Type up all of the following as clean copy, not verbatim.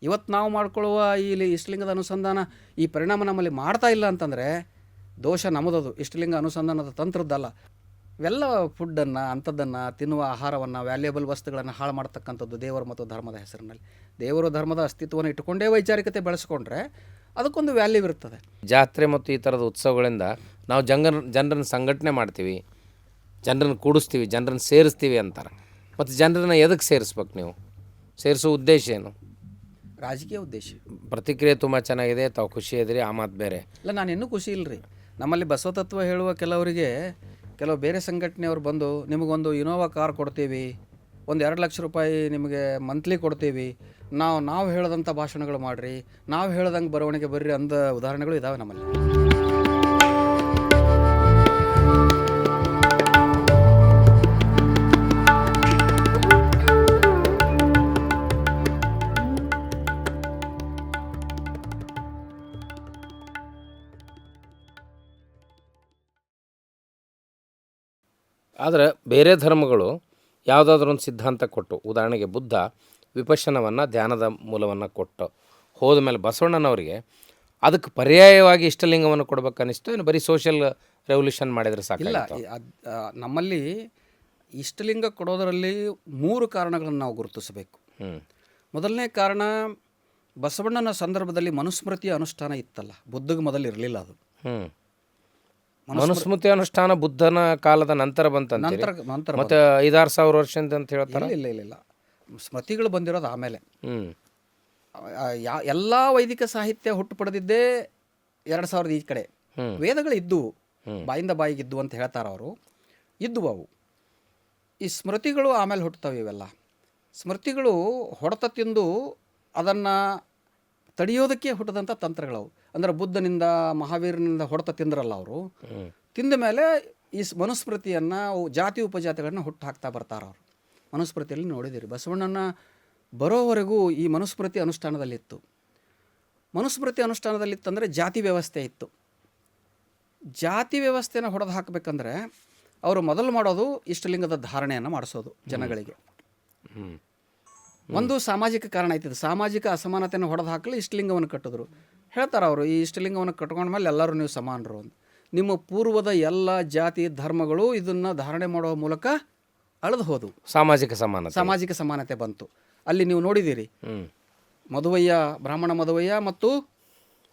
ಇವತ್ತು ನಾವು ಮಾಡ್ಕೊಳ್ಳುವ ಇಲ್ಲಿ ಇಷ್ಟಲಿಂಗದ ಅನುಸಂಧಾನ ಈ ಪರಿಣಾಮ ನಮ್ಮಲ್ಲಿ ಮಾಡ್ತಾ ಇಲ್ಲ ಅಂತಂದರೆ ದೋಷ ನಮ್ಮದದು, ಇಷ್ಟಲಿಂಗ ಅನುಸಂಧಾನದ ತಂತ್ರದ್ದಲ್ಲ. ಇವೆಲ್ಲ ಫುಡ್ಡನ್ನು ಅಂಥದ್ದನ್ನು ತಿನ್ನುವ ಆಹಾರವನ್ನು ವ್ಯಾಲ್ಯೂಯಬಲ್ ವಸ್ತುಗಳನ್ನು ಹಾಳು ಮಾಡ್ತಕ್ಕಂಥದ್ದು ದೇವರು ಮತ್ತು ಧರ್ಮದ ಹೆಸರಿನಲ್ಲಿ. ದೇವರು ಧರ್ಮದ ಅಸ್ತಿತ್ವವನ್ನು ಇಟ್ಟುಕೊಂಡೇ ವೈಚಾರಿಕತೆ ಬೆಳೆಸ್ಕೊಂಡ್ರೆ ಅದಕ್ಕೊಂದು ವ್ಯಾಲ್ಯೂ ಇರ್ತದೆ. ಜಾತ್ರೆ ಮತ್ತು ಈ ಥರದ ಉತ್ಸವಗಳಿಂದ ನಾವು ಜನರನ್ನು ಸಂಘಟನೆ ಮಾಡ್ತೀವಿ, ಜನರನ್ನು ಕೂಡಿಸ್ತೀವಿ, ಜನರನ್ನು ಸೇರಿಸ್ತೀವಿ ಅಂತಾರೆ. ಮತ್ತು ಜನರನ್ನು ಎದಕ್ಕೆ ಸೇರಿಸ್ಬೇಕು? ನೀವು ಸೇರಿಸೋ ಉದ್ದೇಶ ಏನು? ರಾಜಕೀಯ ಉದ್ದೇಶ. ಪ್ರತಿಕ್ರಿಯೆ ತುಂಬ ಚೆನ್ನಾಗಿದೆ, ತಾವು ಖುಷಿ ಇದ್ರಿ, ಆ ಮಾತು ಬೇರೆ. ಇಲ್ಲ, ನಾನು ಇನ್ನೂ ಖುಷಿ ಇಲ್ಲರಿ. ನಮ್ಮಲ್ಲಿ ಬಸವತತ್ವ ಹೇಳುವ ಕೆಲವರಿಗೆ ಕೆಲವು ಬೇರೆ ಸಂಘಟನೆಯವರು ಬಂದು ನಿಮಗೊಂದು ಇನೋವಾ ಕಾರ್ ಕೊಡ್ತೀವಿ, ಒಂದು 2 ಲಕ್ಷ ರೂಪಾಯಿ ನಿಮಗೆ ಮಂತ್ಲಿ ಕೊಡ್ತೀವಿ, ನಾವು ಹೇಳದಂಥ ಭಾಷಣಗಳು ಮಾಡಿರಿ, ನಾವು ಹೇಳ್ದಂಗೆ ಬರವಣಿಗೆ ಬರ್ರಿ ಅಂದ ಉದಾಹರಣೆಗಳು ಇದ್ದಾವೆ ನಮ್ಮಲ್ಲಿ. ಆದರೆ ಬೇರೆ ಧರ್ಮಗಳು ಯಾವುದಾದ್ರೂ ಒಂದು ಸಿದ್ಧಾಂತ ಕೊಟ್ಟು, ಉದಾಹರಣೆಗೆ ಬುದ್ಧ ವಿಪಶ್ಯನವನ್ನು ಧ್ಯಾನದ ಮೂಲವನ್ನು ಕೊಟ್ಟು ಹೋದ ಮೇಲೆ ಬಸವಣ್ಣನವರಿಗೆ ಅದಕ್ಕೆ ಪರ್ಯಾಯವಾಗಿ ಇಷ್ಟಲಿಂಗವನ್ನು ಕೊಡ್ಬೇಕನ್ನಿಸ್ತು, ಏನು ಬರೀ ಸೋಷಿಯಲ್ ರೆವಲ್ಯೂಷನ್ ಮಾಡಿದರೆ ಸಾಕಿಲ್ಲ? ನಮ್ಮಲ್ಲಿ ಇಷ್ಟಲಿಂಗ ಕೊಡೋದರಲ್ಲಿ 3 ಕಾರಣಗಳನ್ನು ನಾವು ಗುರುತಿಸಬೇಕು. ಮೊದಲನೇ ಕಾರಣ, ಬಸವಣ್ಣನ ಸಂದರ್ಭದಲ್ಲಿ ಮನುಸ್ಮೃತಿಯ ಅನುಷ್ಠಾನ ಇತ್ತಲ್ಲ, ಬುದ್ಧಗೆ ಮೊದಲು ಇರಲಿಲ್ಲ. ಅದು ಮನುಸ್ಮೃತಿ ಅನುಷ್ಠಾನ ಬುದ್ಧನ ಕಾಲದ ನಂತರ ಬಂತ, ನಂತರ ಮತ್ತೆ 5-6 ಸಾವಿರ ವರ್ಷದಿಂದ ಅಂತ ಹೇಳ್ತಾರೆ. ಇಲ್ಲ, ಸ್ಮೃತಿಗಳು ಬಂದಿರೋದು ಆಮೇಲೆ. ಎಲ್ಲ ವೈದಿಕ ಸಾಹಿತ್ಯ ಹುಟ್ಟು ಪಡೆದಿದ್ದೇ 2000 ಈ ಕಡೆ. ವೇದಗಳು ಇದ್ದುವು, ಬಾಯಿಂದ ಬಾಯಿಗೆ ಇದ್ದು ಅಂತ ಹೇಳ್ತಾರೆ ಅವರು, ಇದ್ದುವು ಅವು. ಈ ಸ್ಮೃತಿಗಳು ಆಮೇಲೆ ಹುಟ್ಟುತ್ತವೆ. ಇವೆಲ್ಲ ಸ್ಮೃತಿಗಳು ಹೊಡೆತ ತಿಂದು ಅದನ್ನು ತಡೆಯೋದಕ್ಕೆ ಹುಟ್ಟಿದಂಥ ತಂತ್ರಗಳವು. ಅಂದರೆ ಬುದ್ಧನಿಂದ ಮಹಾವೀರನಿಂದ ಹೊಡೆತ ತಿಂದ್ರಲ್ಲ ಅವರು, ತಿಂದ ಮೇಲೆ ಈ ಮನುಸ್ಮೃತಿಯನ್ನು, ಜಾತಿ ಉಪಜಾತಿಗಳನ್ನ ಹುಟ್ಟು ಹಾಕ್ತಾ ಬರ್ತಾರೆ ಅವರು. ಮನುಸ್ಮೃತಿಯಲ್ಲಿ ನೋಡಿದ್ದೀರಿ, ಬಸವಣ್ಣನ ಬರೋವರೆಗೂ ಈ ಮನುಸ್ಮೃತಿ ಅನುಷ್ಠಾನದಲ್ಲಿತ್ತು. ಮನುಸ್ಮೃತಿ ಅನುಷ್ಠಾನದಲ್ಲಿತ್ತಂದರೆ ಜಾತಿ ವ್ಯವಸ್ಥೆ ಇತ್ತು. ಜಾತಿ ವ್ಯವಸ್ಥೆನ ಹೊಡೆದು ಹಾಕಬೇಕಂದ್ರೆ ಅವರು ಮೊದಲು ಮಾಡೋದು ಇಷ್ಟಲಿಂಗದ ಧಾರಣೆಯನ್ನು ಮಾಡಿಸೋದು ಜನಗಳಿಗೆ. ಒಂದು ಸಾಮಾಜಿಕ ಕಾರಣ ಆಯ್ತದೆ. ಸಾಮಾಜಿಕ ಅಸಮಾನತೆಯನ್ನು ಹೊಡೆದು ಹಾಕಲು ಇಷ್ಟಲಿಂಗವನ್ನು ಕಟ್ಟಿದ್ರು. ಹೇಳ್ತಾರೆ ಅವರು, ಈ ಇಷ್ಟಲಿಂಗವನ್ನು ಕಟ್ಕೊಂಡ ಮೇಲೆ ಎಲ್ಲರೂ ನೀವು ಸಮಾನರು ಅಂತ. ನಿಮ್ಮ ಪೂರ್ವದ ಎಲ್ಲ ಜಾತಿ ಧರ್ಮಗಳು ಇದನ್ನು ಧಾರಣೆ ಮಾಡುವ ಮೂಲಕ ಅಳೆದು ಹೋದವು. ಸಾಮಾಜಿಕ ಸಮಾನತೆ ಬಂತು. ಅಲ್ಲಿ ನೀವು ನೋಡಿದ್ದೀರಿ, ಮದುವಯ್ಯ, ಬ್ರಾಹ್ಮಣ ಮದುವಯ್ಯ ಮತ್ತು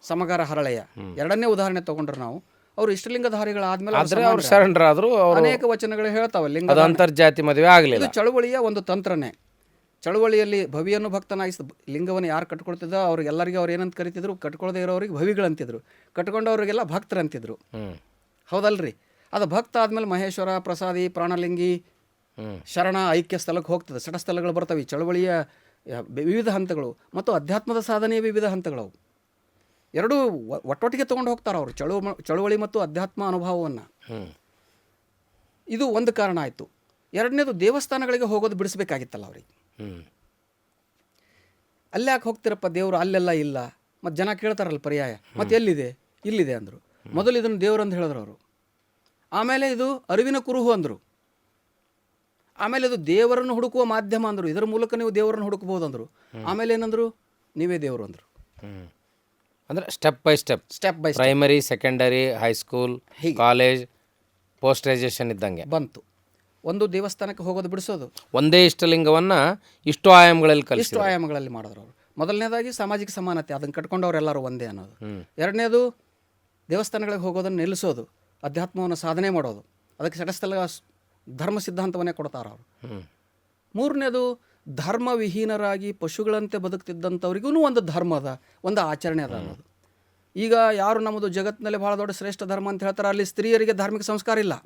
ಸಮಗಾರ ಹರಳೆಯ ಎರಡನ್ನೇ ಉದಾಹರಣೆ ತಗೊಂಡ್ರೆ ನಾವು, ಅವರು ಇಷ್ಟಲಿಂಗಧಾರಿಗಳಾದ್ಮೇಲೆ ಅನೇಕ ವಚನಗಳು ಹೇಳ್ತಾವೆ ಲಿಂಗ ಅಂತರ್ಜಾತಿ ಮದುವೆ ಆಗಲಿಲ್ಲ. ಇದು ಚಳುವಳಿಯ ಒಂದು ತಂತ್ರನೇ. ಚಳುವಳಿಯಲ್ಲಿ ಭವಿಯನ್ನು ಭಕ್ತನಾಗಿಸ್ ಲಿಂಗವನ್ನು ಯಾರು ಕಟ್ಕೊಳ್ತಿದ್ದೋ ಅವ್ರಿಗೆಲ್ಲರಿಗೂ ಅವ್ರು ಏನಂತ ಕರಿತಿದ್ರು, ಕಟ್ಕೊಳ್ಳದೆ ಇರೋರಿಗೆ ಭವಿಗಳಂತಿದ್ರು, ಕಟ್ಕೊಂಡವ್ರಿಗೆಲ್ಲ ಭಕ್ತರಂತಿದ್ರು. ಹೌದಲ್ರಿ? ಅದು ಭಕ್ತ ಆದಮೇಲೆ ಮಹೇಶ್ವರ, ಪ್ರಸಾದಿ, ಪ್ರಾಣಲಿಂಗಿ, ಶರಣ, ಐಕ್ಯ ಸ್ಥಳಕ್ಕೆ ಹೋಗ್ತದೆ. ಸ್ಥಳಗಳು ಬರ್ತವೆ. ಈ ಚಳುವಳಿಯ ವಿವಿಧ ಹಂತಗಳು ಮತ್ತು ಅಧ್ಯಾತ್ಮದ ಸಾಧನೆಯ ವಿವಿಧ ಹಂತಗಳು ಎರಡೂ ಒಟ್ಟೊಟ್ಟಿಗೆ ತೊಗೊಂಡು ಹೋಗ್ತಾರೆ ಅವರು, ಚಳುವಳಿ ಮತ್ತು ಅಧ್ಯಾತ್ಮ ಅನುಭವವನ್ನು. ಇದು ಒಂದು ಕಾರಣ ಆಯಿತು. ಎರಡನೇದು, ದೇವಸ್ಥಾನಗಳಿಗೆ ಹೋಗೋದು ಬಿಡಿಸ್ಬೇಕಾಗಿತ್ತಲ್ಲ ಅವ್ರಿಗೆ. ಅಲ್ಲೇ ಯಾಕೆ ಹೋಗ್ತಿರಪ್ಪ, ದೇವರು ಅಲ್ಲೆಲ್ಲ ಇಲ್ಲ. ಮತ್ತು ಜನ ಕೇಳ್ತಾರಲ್ಲ ಪರ್ಯಾಯ, ಮತ್ತು ಎಲ್ಲಿದೆ? ಇಲ್ಲಿದೆ ಅಂದರು. ಮೊದಲು ಇದನ್ನು ದೇವರಂದು ಹೇಳಿದ್ರು ಅವರು. ಆಮೇಲೆ ಇದು ಅರಿವಿನ ಕುರುಹು ಅಂದರು. ಆಮೇಲೆ ಇದು ದೇವರನ್ನು ಹುಡುಕುವ ಮಾಧ್ಯಮ ಅಂದರು. ಇದರ ಮೂಲಕ ನೀವು ದೇವರನ್ನು ಹುಡುಕಬಹುದು ಅಂದರು. ಆಮೇಲೆ ಏನಂದರು? ನೀವೇ ದೇವರು ಅಂದರು. ಅಂದರೆ step by step primary, secondary, high school, college, post graduation ಇದ್ದಂಗೆ ಬಂತು. ಒಂದು ದೇವಸ್ಥಾನಕ್ಕೆ ಹೋಗೋದು ಬಿಡಿಸೋದು, ಒಂದೇ ಇಷ್ಟಲಿಂಗವನ್ನು ಇಷ್ಟು ಆಯಾಮಗಳಲ್ಲಿ ಮಾಡಿದ್ರು ಅವರು. ಮೊದಲನೇದಾಗಿ ಸಾಮಾಜಿಕ ಸಮಾನತೆ, ಅದನ್ನು ಕಟ್ಕೊಂಡವ್ರೆಲ್ಲರೂ ಒಂದೇ ಅನ್ನೋದು. ಎರಡನೇದು, ದೇವಸ್ಥಾನಗಳಿಗೆ ಹೋಗೋದನ್ನು ನಿಲ್ಲಿಸೋದು, ಅಧ್ಯಾತ್ಮವನ್ನು ಸಾಧನೆ ಮಾಡೋದು. ಅದಕ್ಕೆ ಸಟಸ್ಥಲ ಧರ್ಮ ಸಿದ್ಧಾಂತವನ್ನೇ ಕೊಡ್ತಾರೆ ಅವರು. ಮೂರನೇದು, ಧರ್ಮವಿಹೀನರಾಗಿ ಪಶುಗಳಂತೆ ಬದುಕ್ತಿದ್ದಂಥವ್ರಿಗೂ ಒಂದು ಧರ್ಮದ, ಒಂದು ಆಚರಣೆ ಅದ ಅನ್ನೋದು. ಈಗ ಯಾರು ನಮ್ಮದು ಜಗತ್ತಿನಲ್ಲಿ ಭಾಳ ದೊಡ್ಡ ಶ್ರೇಷ್ಠ ಧರ್ಮ ಅಂತ ಹೇಳ್ತಾರೆ, ಅಲ್ಲಿ ಸ್ತ್ರೀಯರಿಗೆ ಧಾರ್ಮಿಕ ಸಂಸ್ಕಾರ ಇಲ್ಲ.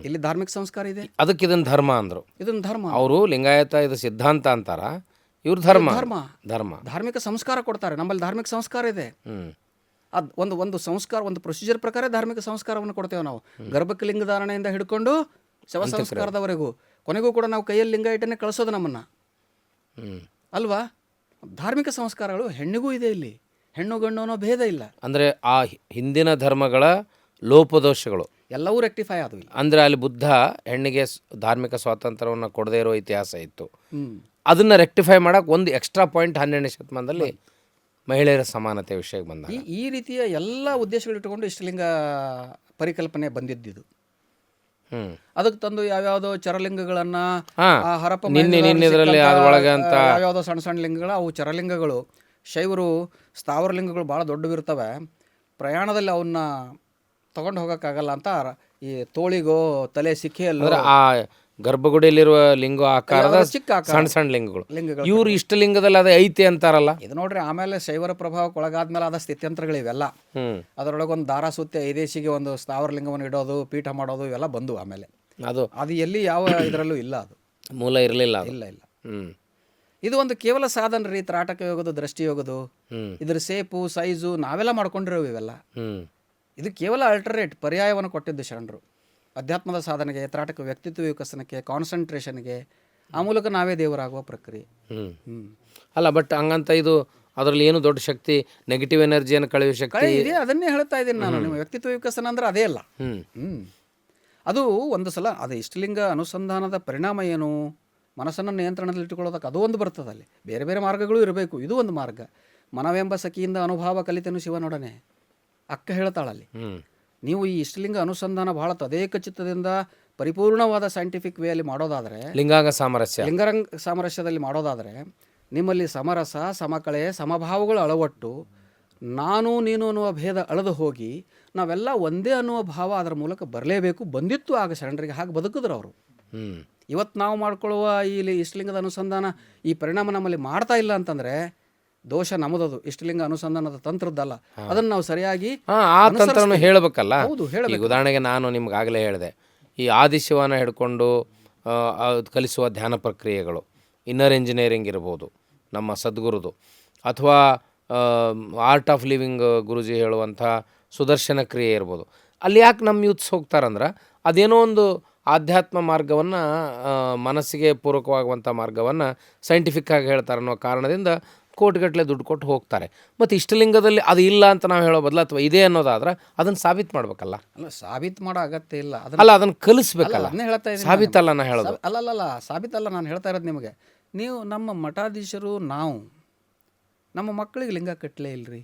ಇಲ್ಲಿ ಧಾರ್ಮಿಕ ಸಂಸ್ಕಾರ ಇದೆ. ಅದಕ್ಕೆ ಇದನ್ನು ಧರ್ಮ ಅಂದರು. ಇದನ್ನು ಧರ್ಮ, ಅವರು ಲಿಂಗಾಯತ ಇದು ಸಿದ್ಧಾಂತ ಅಂತಾರ, ಇವ್ರು ಧಾರ್ಮಿಕ ಸಂಸ್ಕಾರ ಕೊಡ್ತಾರೆ. ನಮ್ಮಲ್ಲಿ ಧಾರ್ಮಿಕ ಸಂಸ್ಕಾರ ಇದೆ. ಅದು ಒಂದು ಸಂಸ್ಕಾರ, ಒಂದು ಪ್ರೊಸೀಜರ್ ಪ್ರಕಾರ ಧಾರ್ಮಿಕ ಸಂಸ್ಕಾರವನ್ನು ಕೊಡ್ತೇವೆ ನಾವು. ಗರ್ಭಕ್ಕೆ ಲಿಂಗ ಧಾರಣೆಯಿಂದ ಹಿಡ್ಕೊಂಡು ಶವ ಸಂಸ್ಕಾರದವರೆಗೂ, ಕೊನೆಗೂ ಕೂಡ ನಾವು ಕೈಯಲ್ಲಿ ಲಿಂಗ ಇಟ್ಟನ್ನೇ ಕಳಿಸೋದು ನಮ್ಮನ್ನು, ಅಲ್ವಾ? ಧಾರ್ಮಿಕ ಸಂಸ್ಕಾರಗಳು ಹೆಣ್ಣಿಗೂ ಇದೆ. ಇಲ್ಲಿ ಹೆಣ್ಣು ಗಂಡು ಅನ್ನೋ ಭೇದ ಇಲ್ಲ. ಅಂದರೆ ಆ ಹಿಂದಿನ ಧರ್ಮಗಳ ಲೋಪದೋಷಗಳು ಎಲ್ಲವೂ ರೆಕ್ಟಿಫೈ ಆದವು. ಅಂದರೆ ಅಲ್ಲಿ ಬುದ್ಧ ಹೆಣ್ಣಿಗೆ ಧಾರ್ಮಿಕ ಸ್ವಾತಂತ್ರ್ಯವನ್ನು ಕೊಡದೇ ಇರೋ ಇತಿಹಾಸ ಇತ್ತು. ಅದನ್ನು ರೆಕ್ಟಿಫೈ ಮಾಡೋಕೆ ಒಂದು ಎಕ್ಸ್ಟ್ರಾ ಪಾಯಿಂಟ್ 12ನೇ ಶತಮಾನದಲ್ಲಿ ಮಹಿಳೆಯರ ಸಮಾನತೆ ವಿಷಯಕ್ಕೆ ಬಂದಾಗ ಈ ರೀತಿಯ ಎಲ್ಲ ಉದ್ದೇಶಗಳು ಇಟ್ಟುಕೊಂಡು ಇಷ್ಟಲಿಂಗ ಪರಿಕಲ್ಪನೆ ಬಂದಿದ್ದಿದ್ದು. ಅದಕ್ಕೆ ತಂದು ಯಾವ್ಯಾವುದೋ ಚರಲಿಂಗಗಳನ್ನು ಹರಪ್ಪ ಯಾವ್ಯಾವುದೋ ಸಣ್ಣ ಸಣ್ಣ ಲಿಂಗಗಳು, ಅವು ಚರಲಿಂಗಗಳು. ಶೈವರು ಸ್ಥಾವರ ಲಿಂಗಗಳು ಭಾಳ ದೊಡ್ಡವಿರ್ತವೆ, ಪ್ರಯಾಣದಲ್ಲಿ ಅವನ್ನ ತಗೊಂಡು ಹೋಗೋಕ್ಕಾಗಲ್ಲ ಅಂತ ಈ ತೋಳಿಗೋ ತಲೆ ಸಿಕ್ಕಿಯಲ್ಲೋ ಆ ಗರ್ಭಗುಡಿಯಲ್ಲಿರುವ ಲಿಂಗ ಆಕಾರದ ಚಿಕ್ಕ ಆಕಾರ ಸಣ್ಣ ಸಣ್ಣ ಲಿಂಗಗಳು ಇವರು ಇಷ್ಟಲಿಂಗದಲ್ಲಿ ಅದೇ ಐತಿ ಅಂತಾರಲ್ಲ. ಇದು ನೋಡ್ರಿ, ಆಮೇಲೆ ಶೈವರ ಪ್ರಭಾವಕ್ಕೆ ಒಳಗಾದ್ಮೇಲೆ ಆದ ಸ್ಥಿತ್ಯಂತರಗಳಿವೆಲ್ಲ. ಅದರೊಳಗೆ ಒಂದು ದಾರಾಸುತ್ತಿ ಐದೇಶಿಗೆ ಒಂದು ಸ್ಥಾವರ ಲಿಂಗವನ್ನು ಇಡೋದು, ಪೀಠ ಮಾಡೋದು, ಇವೆಲ್ಲ ಬಂದು ಆಮೇಲೆ. ಅದು ಎಲ್ಲಿ ಯಾವ ಇದರಲ್ಲೂ ಇಲ್ಲ, ಅದು ಮೂಲ ಇರಲಿಲ್ಲ. ಇಲ್ಲ. ಇದು ಒಂದು ಕೇವಲ ಸಾಧನ ರೀ, ತ್ರಾಟಕ ಯೋಗದು, ದೃಷ್ಟಿ ಯೋಗದು. ಇದ್ರ ಸೇಪು ಸೈಜು ನಾವೆಲ್ಲ ಮಾಡ್ಕೊಂಡಿರೋ ಇವೆಲ್ಲ. ಇದು ಕೇವಲ ಅಲ್ಟರ್ನೇಟ್ ಪರ್ಯಾಯವನ್ನು ಕೊಟ್ಟಿದ್ದು ಶರಣರು ಅಧ್ಯಾತ್ಮದ ಸಾಧನೆಗೆ, ತ್ರಾಟಕ ವ್ಯಕ್ತಿತ್ವ ವಿಕಸನಕ್ಕೆ, ಕಾನ್ಸಂಟ್ರೇಷನ್ಗೆ. ಆ ಮೂಲಕ ನಾವೇ ದೇವರಾಗುವ ಪ್ರಕ್ರಿಯೆ. ಅಲ್ಲ, ಬಟ್ ಹಂಗಂತ ಇದು ಅದರಲ್ಲಿ ಏನು ದೊಡ್ಡ ಶಕ್ತಿ, ನೆಗೆಟಿವ್ ಎನರ್ಜಿಯನ್ನು ಕಳೆಯುವ ಶಕ್ತಿ ಇದೆ. ಅದನ್ನೇ ಹೇಳ್ತಾ ಇದ್ದೀನಿ ನಾನು. ನಿಮ್ಮ ವ್ಯಕ್ತಿತ್ವ ವಿಕಸನ ಅಂದ್ರೆ ಅದೇ ಅಲ್ಲ. ಅದು ಒಂದು ಸಲ ಅದು ಇಷ್ಟಲಿಂಗ ಅನುಸಂಧಾನದ ಪರಿಣಾಮ ಏನು, ಮನಸ್ಸನ್ನು ನಿಯಂತ್ರಣದಲ್ಲಿ ಇಟ್ಟುಕೊಳ್ಳೋದಕ್ಕೆ ಅದು ಒಂದು ಬರ್ತದೆ. ಅಲ್ಲಿ ಬೇರೆ ಬೇರೆ ಮಾರ್ಗಗಳು ಇರಬೇಕು. ಇದು ಒಂದು ಮಾರ್ಗ. ಮನವೆಂಬ ಸಖಿಯಿಂದ ಅನುಭವ ಕಲಿತೆನು ಶಿವನೊಡನೆ ಅಕ್ಕ ಹೇಳ್ತಾಳಲ್ಲಿ. ನೀವು ಈ ಇಷ್ಟಲಿಂಗ ಅನುಸಂಧಾನ ಬಹಳ ತದೇಕ ಚಿತ್ತದಿಂದ ಪರಿಪೂರ್ಣವಾದ ಸೈಂಟಿಫಿಕ್ ವೇಯಲ್ಲಿ ಮಾಡೋದಾದರೆ, ಲಿಂಗಾಂಗ ಸಾಮರಸ್ಯದಲ್ಲಿ ಮಾಡೋದಾದರೆ, ನಿಮ್ಮಲ್ಲಿ ಸಮರಸ, ಸಮಕಳೆ, ಸಮಭಾವಗಳು ಅಳವಟ್ಟು ನಾನು ನೀನು ಅನ್ನುವ ಭೇದ ಅಳೆದು ಹೋಗಿ ನಾವೆಲ್ಲ ಒಂದೇ ಅನ್ನುವ ಭಾವ ಅದರ ಮೂಲಕ ಬರಲೇಬೇಕು. ಬಂದಿತ್ತು ಆಗ ಶರಣರಿಗೆ, ಹಾಗೆ ಬದುಕಿದ್ರು ಅವರು. ಇವತ್ತು ನಾವು ಮಾಡ್ಕೊಳ್ಳುವ ಈ ಇಷ್ಟಲಿಂಗದ ಅನುಸಂಧಾನ ಈ ಪರಿಣಾಮ ನಮ್ಮಲ್ಲಿ ಮಾಡ್ತಾ ಇಲ್ಲ ಅಂತಂದರೆ ದೋಷ ನಮ್ಮದದು. ಇಷ್ಟಲಿಂಗ ಅನುಸಂಧಾನದ ತಂತ್ರದ್ದಲ್ಲ. ಅದನ್ನು ನಾವು ಸರಿಯಾಗಿ ಆ ತಂತ್ರವನ್ನು ಹೇಳಬೇಕಲ್ಲ. ಹೌದು, ಈಗ ಉದಾಹರಣೆಗೆ ನಾನು ನಿಮ್ಗಾಗಲೇ ಹೇಳಿದೆ, ಈ ಆದಿಶಿವನ ಹಿಡ್ಕೊಂಡು ಕಲಿಸುವ ಧ್ಯಾನ ಪ್ರಕ್ರಿಯೆಗಳು, ಇನ್ನರ್ ಇಂಜಿನಿಯರಿಂಗ್ ಇರ್ಬೋದು ನಮ್ಮ ಸದ್ಗುರುದು, ಅಥವಾ ಆರ್ಟ್ ಆಫ್ ಲಿವಿಂಗ್ ಗುರುಜಿ ಹೇಳುವಂಥ ಸುದರ್ಶನ ಕ್ರಿಯೆ ಇರ್ಬೋದು. ಅಲ್ಲಿ ಯಾಕೆ ನಮ್ಮ ಯೂತ್ಸ್ ಹೋಗ್ತಾರಂದ್ರೆ ಅದೇನೋ ಒಂದು ಆಧ್ಯಾತ್ಮ ಮಾರ್ಗವನ್ನು, ಮನಸ್ಸಿಗೆ ಪೂರಕವಾಗುವಂಥ ಮಾರ್ಗವನ್ನು ಸೈಂಟಿಫಿಕ್ಕಾಗಿ ಹೇಳ್ತಾರೆ ಅನ್ನೋ ಕಾರಣದಿಂದ ಕೋಟಿಗಟ್ಟಲೆ ದುಡ್ಡು ಕೊಟ್ಟು ಹೋಗ್ತಾರೆ. ಮತ್ತು ಇಷ್ಟಲಿಂಗದಲ್ಲಿ ಅದು ಇಲ್ಲ ಅಂತ ನಾವು ಹೇಳೋ ಬದಲು ಅಥವಾ ಇದೆ ಅನ್ನೋದಾದ್ರೆ ಅದನ್ನು ಸಾಬೀತು ಮಾಡಬೇಕಲ್ಲ. ಅಲ್ಲ, ಸಾಬೀತು ಮಾಡೋ ಅಗತ್ಯ ಇಲ್ಲ. ಅದನ್ನು ಕಲಿಸ್ಬೇಕಲ್ಲ. ಅದನ್ನೇ ಹೇಳ್ತಾ ಇದ್ದೀನಿ. ಸಾಬೀತಲ್ಲ ನಾನು ಹೇಳೋದು. ಅಲ್ಲಲ್ಲ, ಸಾಬೀತಲ್ಲ ನಾನು ಹೇಳ್ತಾ ಇರೋದು ನಿಮಗೆ. ನೀವು ನಮ್ಮ ಮಠಾಧೀಶರು, ನಾವು ನಮ್ಮ ಮಕ್ಕಳಿಗೆ ಲಿಂಗ ಕಟ್ಟಲೇ ಇಲ್ಲರಿ.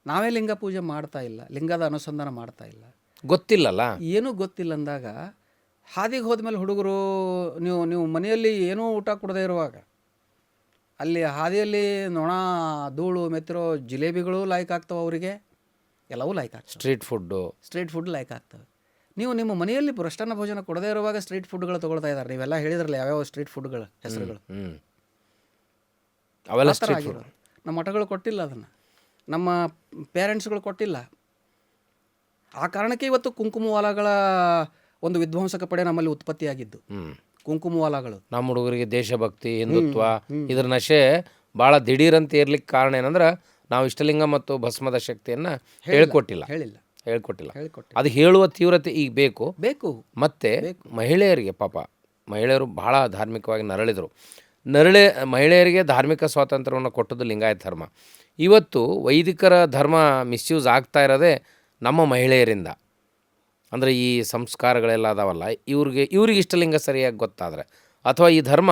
ನಾವೇ ಲಿಂಗ ಪೂಜೆ ಮಾಡ್ತಾ ಇಲ್ಲ, ಲಿಂಗದ ಅನುಸಂಧಾನ ಮಾಡ್ತಾ ಇಲ್ಲ, ಗೊತ್ತಿಲ್ಲಲ್ಲ, ಏನೂ ಗೊತ್ತಿಲ್ಲ ಅಂದಾಗ ಹಾದಿಗೆ ಹೋದ್ಮೇಲೆ ಹುಡುಗರು, ನೀವು ಮನೆಯಲ್ಲಿ ಏನೂ ಊಟ ಕೊಡದೇ ಇರುವಾಗ ಅಲ್ಲಿ ಹಾದಿಯಲ್ಲಿ ನೊಣ ಧೂಳು ಮೆತ್ತಿರೋ ಜಿಲೇಬಿಗಳು ಲೈಕ್ ಆಗ್ತವೆ, ಅವರಿಗೆ ಎಲ್ಲವೂ ಲೈಕ್ ಆಗ್ತವೆ. ಸ್ಟ್ರೀಟ್ ಫುಡ್ ಲೈಕ್ ಆಗ್ತವೆ. ನೀವು ನಿಮ್ಮ ಮನೆಯಲ್ಲಿ ಮೃಷ್ಟಾನ್ನ ಭೋಜನ ಕೊಡದೇ ಇರುವಾಗ ಸ್ಟ್ರೀಟ್ ಫುಡ್ಗಳು ತೊಗೊಳ್ತಾ ಇದ್ದಾರೆ. ನೀವೆಲ್ಲ ಹೇಳಿದ್ರಲ್ಲ ಯಾವ್ಯಾವ ಸ್ಟ್ರೀಟ್ ಫುಡ್ಗಳ ಹೆಸರುಗಳು, ಅವೆಲ್ಲ ನಮ್ಮ ಮಠಗಳು ಕೊಟ್ಟಿಲ್ಲ, ಅದನ್ನು ನಮ್ಮ ಪೇರೆಂಟ್ಸ್ಗಳು ಕೊಟ್ಟಿಲ್ಲ. ಆ ಕಾರಣಕ್ಕೆ ಇವತ್ತು ಕುಂಕುಮವಾಲಗಳ ಒಂದು ವಿಧ್ವಂಸಕ ಪಡೆ ನಮ್ಮಲ್ಲಿ ಉತ್ಪತ್ತಿಯಾಗಿದ್ದು. ಕುಂಕುಮವಾಲಗಳು ನಮ್ಮ ಹುಡುಗರಿಗೆ ದೇಶಭಕ್ತಿ, ಹಿಂದುತ್ವ, ಇದರ ನಶೆ ಭಾಳ ದಿಢೀರಂತ ಇರ್ಲಿಕ್ಕೆ ಕಾರಣ ಏನಂದ್ರೆ ನಾವು ಇಷ್ಟಲಿಂಗ ಮತ್ತು ಭಸ್ಮದ ಶಕ್ತಿಯನ್ನು ಹೇಳ್ಕೊಟ್ಟಿಲ್ಲ. ಅದು ಹೇಳುವ ತೀವ್ರತೆ ಈಗ ಬೇಕು. ಮತ್ತು ಮಹಿಳೆಯರಿಗೆ, ಪಾಪ ಮಹಿಳೆಯರು ಬಹಳ ಧಾರ್ಮಿಕವಾಗಿ ನರಳಿದರು. ಮಹಿಳೆಯರಿಗೆ ಧಾರ್ಮಿಕ ಸ್ವಾತಂತ್ರ್ಯವನ್ನು ಕೊಟ್ಟದ್ದು ಲಿಂಗಾಯತ ಧರ್ಮ. ಇವತ್ತು ವೈದಿಕರ ಧರ್ಮ ಮಿಸ್ಯೂಸ್ ಆಗ್ತಾ ಇರೋದೇ ನಮ್ಮ ಮಹಿಳೆಯರಿಂದ. ಅಂದರೆ ಈ ಸಂಸ್ಕಾರಗಳೆಲ್ಲ ಅದಾವಲ್ಲ, ಇವ್ರಿಗೆ ಇಷ್ಟಲಿಂಗ ಸರಿಯಾಗಿ ಗೊತ್ತಾದರೆ, ಅಥವಾ ಈ ಧರ್ಮ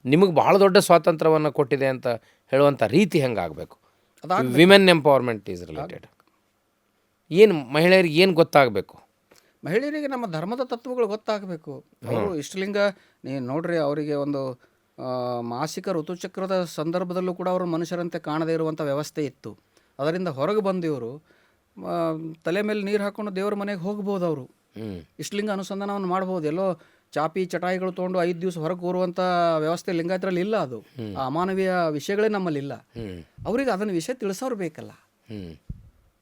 ನಿಮಗೆ ಭಾಳ ದೊಡ್ಡ ಸ್ವಾತಂತ್ರ್ಯವನ್ನು ಕೊಟ್ಟಿದೆ ಅಂತ ಹೇಳುವಂಥ ರೀತಿ ಹೆಂಗಾಗಬೇಕು. Women empowerment is related. ಏನು ಮಹಿಳೆಯರಿಗೆ ಏನು ಗೊತ್ತಾಗಬೇಕು? ಮಹಿಳೆಯರಿಗೆ ನಮ್ಮ ಧರ್ಮದ ತತ್ವಗಳು ಗೊತ್ತಾಗಬೇಕು. ಅವರು ಇಷ್ಟಲಿಂಗ ನೀವು ನೋಡ್ರಿ, ಅವರಿಗೆ ಒಂದು ಮಾಸಿಕ ಋತುಚಕ್ರದ ಸಂದರ್ಭದಲ್ಲೂ ಕೂಡ ಅವರು ಮನುಷ್ಯರಂತೆ ಕಾಣದೇ ಇರುವಂಥ ವ್ಯವಸ್ಥೆ ಇತ್ತು. ಅದರಿಂದ ಹೊರಗೆ ಬಂದು ಇವರು ತಲೆ ಮೇಲೆ ನೀರು ಹಾಕೊಂಡು ದೇವರ ಮನೆಗೆ ಹೋಗ್ಬೋದು. ಅವರು ಇಷ್ಟಲಿಂಗ ಅನುಸಂಧಾನವನ್ನು ಮಾಡ್ಬೋದು. ಎಲ್ಲೋ ಚಾಪಿ ಚಟಾಯಿಗಳು ತೊಗೊಂಡು 5 ದಿವಸ ಹೊರಗೆ ಕೂರುವಂಥ ವ್ಯವಸ್ಥೆ ಲಿಂಗಾಯತರಲ್ಲಿ ಇಲ್ಲ. ಅದು ಆ ಅಮಾನವೀಯ ವಿಷಯಗಳೇ ನಮ್ಮಲ್ಲಿ ಇಲ್ಲ. ಅವ್ರಿಗೆ ಅದನ್ನು ವಿಷಯ ತಿಳಿಸೋರು ಬೇಕಲ್ಲ,